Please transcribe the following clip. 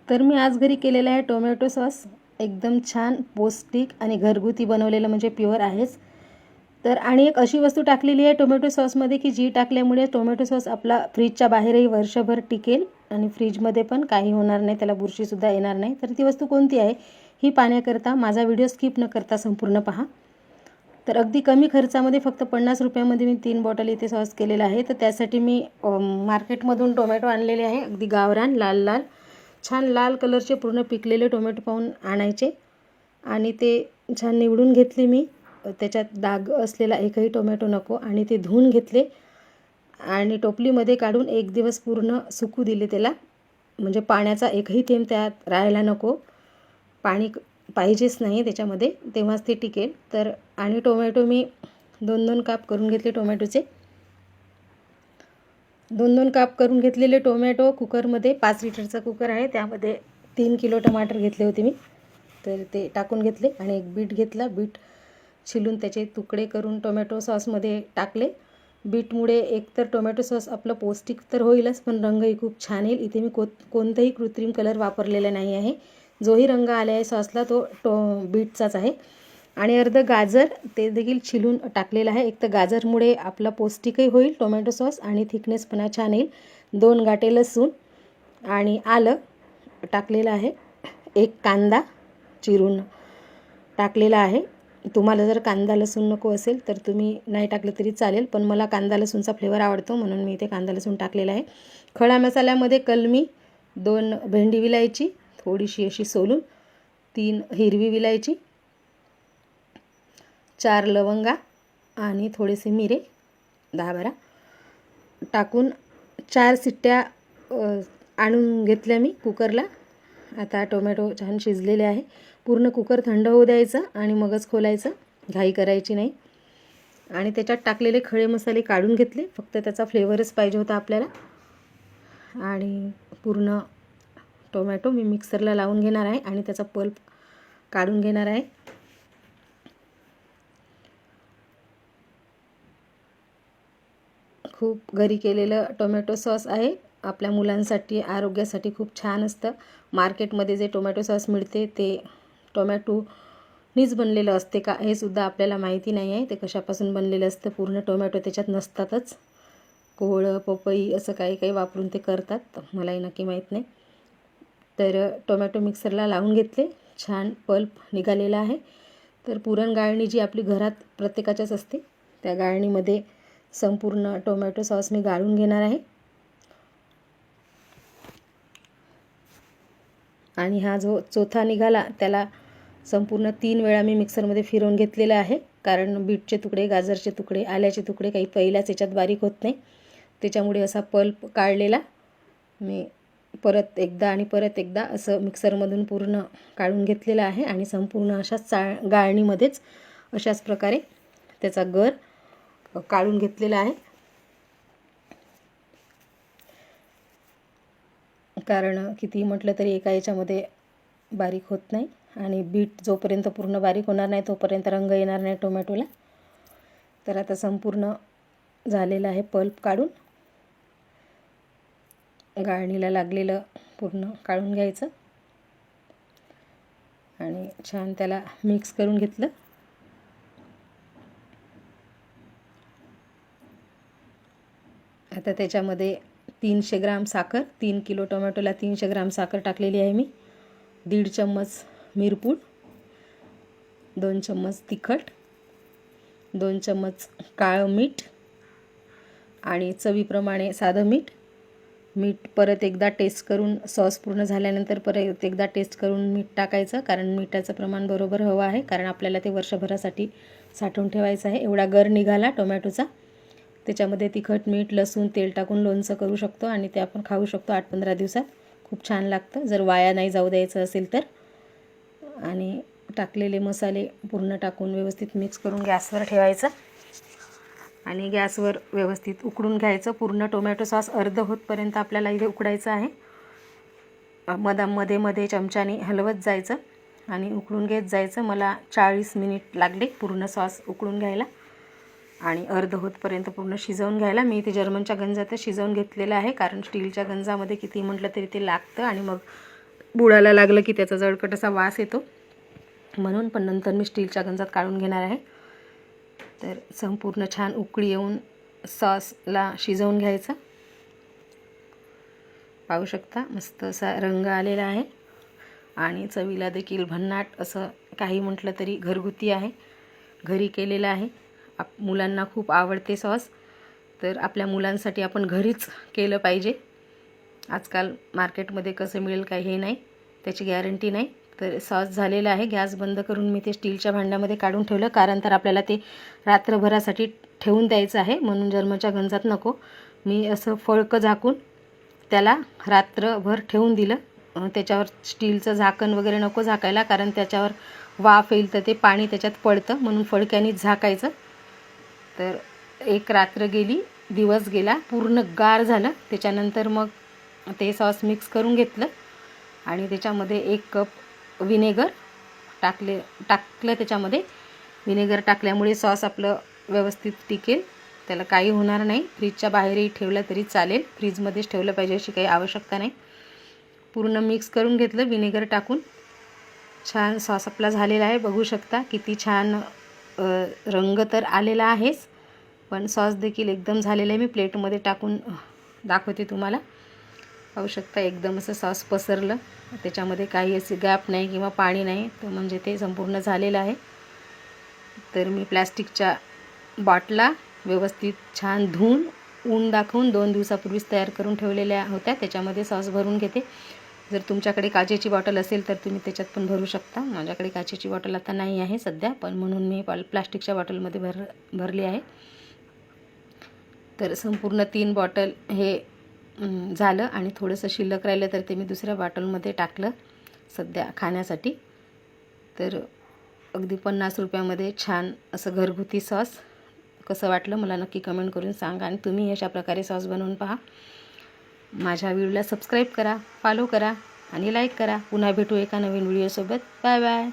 तर मी आज घरी केलेला आहे टोमॅटो सॉस. एकदम छान पौष्टिक आणि घरगुती बनवलेलं म्हणजे प्युअर आहेच. तर आणि एक अशी वस्तू टाकलेली आहे टोमॅटो सॉसमध्ये की जी टाकल्यामुळे टोमॅटो सॉस आपला फ्रीजच्या बाहेरही वर्षभर टिकेल आणि फ्रीजमध्ये पण काही होणार नाही, त्याला बुरशीसुद्धा येणार नाही. तर ती वस्तू कोणती आहे ही पाहण्याकरता माझा व्हिडिओ स्किप न करता संपूर्ण पहा. तर अगदी कमी खर्चामध्ये फक्त 50 रुपयामध्ये मी 3 बॉटल इथे सॉस केलेला आहे. तर त्यासाठी मी मार्केटमधून टोमॅटो आणलेले आहे, अगदी गावरान लाल लाल छान लाल कलरचे पूर्ण पिकलेले टोमॅटो पाहून आणायचे आणि ते छान निवडून घेतले मी. त्याच्यात डाग असलेला एकही टोमॅटो नको आणि ते धुवून घेतले आणि टोपलीमध्ये काढून एक दिवस पूर्ण सुकू दिले त्याला, म्हणजे पाण्याचा एकही थेंब त्यात राहायला नको, पाणी पाहिजेच नाही त्याच्यामध्ये, तेव्हाच ते टिकेल. तर आणि टोमॅटो मी 2-2 काप करून घेतले टोमॅटोचे. 2-2 काप करून घेतलेले टोमॅटो कुकरमध्ये, 5 लिटरचा कुकर आहे त्यामध्ये 3 किलो टमाटर घेतले होते मी, तर ते टाकून घेतले आणि एक बीट घेतला. बीट छिलून त्याचे तुकडे करून टोमॅटो सॉसमध्ये टाकले. बीटमुळे एकतर टोमॅटो सॉस आपलं पौष्टिक तर होईलच पण रंगही खूप छान येईल. इथे मी कोणताही कृत्रिम कलर वापरलेला नाही आहे. जोही रंग आला आहे सॉसला तो बीटचाच आहे. आणि अर्धं गाजर ते देखील छिलून टाकलेलं आहे. एक तर गाजरमुळे आपला पौष्टिकही होईल टोमॅटो सॉस आणि थिकनेसपणा छान येईल. 2 गाठे लसूण आणि आलं टाकलेलं आहे. एक कांदा चिरून टाकलेला आहे. तुम्हाला जर कांदा लसूण नको असेल तर तुम्ही नाही टाकलं तरी चालेल, पण मला कांदा लसूणचा फ्लेवर आवडतो म्हणून मी इथे कांदा लसूण टाकलेला आहे. खडा मसाल्यामध्ये कलमी, 2 भेंडी विलायची थोडीशी अशी सोलून, 3 हिरवी विलायची, 4 लवंगा आणि थोडेसे मिरे 10-12 टाकून 4 शिट्ट्या आणून घेतल्या मी कुकरला. आता टोमॅटो छान शिजलेले आहे. पूर्ण कुकर थंड होऊ द्यायचं आणि मगच खोलायचं, घाई करायची नाही. आणि त्याच्यात टाकलेले खडे मसाले काढून घेतले, फक्त त्याचा फ्लेवरच पाहिजे होता आपल्याला. आणि पूर्ण टोमॅटो मी मिक्सरला लावून घेणार आहे आणि त्याचा पल्प काढून घेणार आहे. खूप घरी केलेलं टोमॅटो सॉस आहे, आपल्या मुलांसाठी आरोग्यासाठी खूप छान असतं. मार्केटमध्ये जे टोमॅटो सॉस मिळते ते टोमॅटोनीच बनलेलं असते का हे सुद्धा आपल्याला माहिती नाही आहे. ते कशापासून बनलेलं असतं, पूर्ण टोमॅटो त्याच्यात नसतातच. कोहळं पपई असं काही काही वापरून ते करतात, मलाही नक्की माहीत नाही. तर टोमॅटो मिक्सरला लावून घेतले, छान पल्प निघालेला आहे. तर पुरण गाळणी जी आपली घरात प्रत्येकाच्याच असते, त्या गाळणीमध्ये संपूर्ण टोमॅटो सॉस मी गाळून घेणार आहे. आणि हा जो चौथा निघाला त्याला संपूर्ण 3 वेळा मी मिक्सरमध्ये फिरवून घेतलेला आहे, कारण बीटचे तुकडे, गाजरचे तुकडे, आल्याचे तुकडे काही पहिल्याच याच्यात बारीक होत नाही, त्याच्यामुळे असा पल्प काढलेला मी परत एकदा आणि परत एकदा असं मिक्सरमधून पूर्ण काढून घेतलेला आहे. आणि संपूर्ण अशाच गाळणीमध्येच अशाच प्रकारे त्याचा गर काढून घेतलेला आहे, कारण किती म्हटलं तरी एका याच्यामध्ये बारीक होत नाही. आणि बीट जोपर्यंत पूर्ण बारीक होणार नाही तोपर्यंत रंग येणार नाही टोमॅटोला. तर आता संपूर्ण झालेलं आहे पल्प काढून, गाळणीला लागलेलं पूर्ण काढून घ्यायचं आणि छान त्याला मिक्स करून घेतलं. आता त्याच्यामध्ये 300 ग्राम साखर, 3 किलो टोमॅटोला 300 ग्राम साखर टाकलेली आहे मी. 1.5 चम्मच मिरपूड, 2 चम्मच तिखट, 2 चम्मच काळं मीठ आणि चवीप्रमाणे साधं मीठ. मीठ परत एकदा टेस्ट करून, सॉस पूर्ण झाल्यानंतर परत एकदा टेस्ट करून मीठ टाकायचं, कारण मिठाचं प्रमाण बरोबर हवं आहे, कारण आपल्याला ते वर्षभरासाठी साठवून ठेवायचं आहे. एवढा गर निघाला टोमॅटोचा. त्याच्यामध्ये तिखट, मीठ, लसूण, तेल टाकून लोणचं करू शकतो आणि ते आपण खाऊ शकतो 8-15 दिवसात. खूप छान लागतं जर वाया नाही जाऊ द्यायचं असेल तर. आणि टाकलेले मसाले पूर्ण टाकून व्यवस्थित मिक्स करून गॅसवर ठेवायचं आणि गॅसवर व्यवस्थित उकडून घ्यायचं. पूर्ण टोमॅटो सॉस अर्ध होतपर्यंत आपल्याला इथे उकडायचं आहे. मध्ये चमच्याने हलवत जायचं आणि उकळून घेत जायचं. मला 40 मिनिट लागले पूर्ण सॉस उकळून घ्यायला आणि अर्ध होतपर्यंत पूर्ण शिजवून घ्यायला. मी इथे जर्मनच्या गंजातच शिजवून घेतलेलं आहे, कारण स्टीलच्या गंजामध्ये किती म्हटलं तरी ते लागतं आणि मग बुडायला लागलं की त्याचा जळकट असा वास येतो, म्हणून. पण नंतर मी स्टीलच्या गंजात काढून घेणार आहे. तर संपूर्ण छान उकळी येऊन सॉसला शिजवून घ्यायचं. पाहू शकता मस्त असा रंग आलेला आहे आणि चवीला देखील भन्नाट असं, काही म्हटलं तरी घरगुती आहे, घरी केलेलं आहे. मुलांना खूप आवडते सॉस, तर आपल्या मुलांसाठी आपण घरीच केलं पाहिजे. आजकाल मार्केटमध्ये कसं मिळेल काही हे नाही, त्याची गॅरंटी नाही. तर सॉस झालेला आहे. गॅस बंद करून मी ते स्टीलच्या भांड्यामध्ये काढून ठेवलं, कारण तर आपल्याला ते रात्रभरासाठी ठेवून द्यायचं आहे, म्हणून जर्मलच्या गंजात नको. मी असं फळकं झाकून त्याला रात्रभर ठेवून दिलं. त्याच्यावर स्टीलचं झाकण वगैरे नको झाकायला, कारण त्याच्यावर वाफ येईल तर ते पाणी त्याच्यात पडतं, म्हणून फडक्यानेच झाकायचं. तर एक रात्र गेली, दिवस गेला, पूर्ण गार झालं. त्याच्यानंतर मग ते सॉस मिक्स करून घेतलं आणि त्याच्यामध्ये 1 कप विनेगर टाकलं. त्याच्यामध्ये विनेगर टाकल्यामुळे सॉस आपलं व्यवस्थित टिकेल, त्याला काही होणार नाही. फ्रीजच्या बाहेरही ठेवलं तरी चालेल, फ्रीजमध्येच ठेवलं पाहिजे अशी काही आवश्यकता नाही. पूर्ण मिक्स करून घेतलं विनेगर टाकून. छान सॉस आपला झालेला आहे. बघू शकता किती छान रंग तर आलेला आहेच, पण सॉस देखील एकदम झालेला आहे. मी प्लेटमध्ये टाकून दाखवते तुम्हाला. पाहू शकता एकदम असं सॉस पसरलं, त्याच्यामध्ये काही असे गॅप नाही किंवा पाणी नाही, तर म्हणजे ते संपूर्ण झालेलं आहे. तर मी प्लॅस्टिकच्या बॉटला व्यवस्थित छान धुवून ऊन दाखवून 2 दिवसापूर्वीच तयार करून ठेवलेल्या होत्या, त्याच्यामध्ये सॉस भरून घेते. जर तुमच्याकडे काचेची बॉटल असेल तर तुम्ही त्याच्यात पण भरू शकता. माझ्याकडे काचेची बॉटल आता नाही आहे सध्या, पण म्हणून मी प्लास्टिकच्या बॉटलमध्ये भरली आहे. तर संपूर्ण 3 बॉटल हे झालं आणि थोडंसं शिल्लक राहिलं तर ते मी दुसऱ्या बॉटलमध्ये टाकलं सध्या खाण्यासाठी. तर अगदी 50 रुपयामध्ये छान असं घरगुती सॉस. कसं वाटलं मला नक्की कमेंट करून सांगा आणि तुम्ही अशा प्रकारे सॉस बनवून पहा. माझ्या व्हिडिओला सबस्क्राईब करा, फॉलो करा आणि लाईक करा. पुन्हा भेटू एका नवीन व्हिडिओसोबत. Bye bye.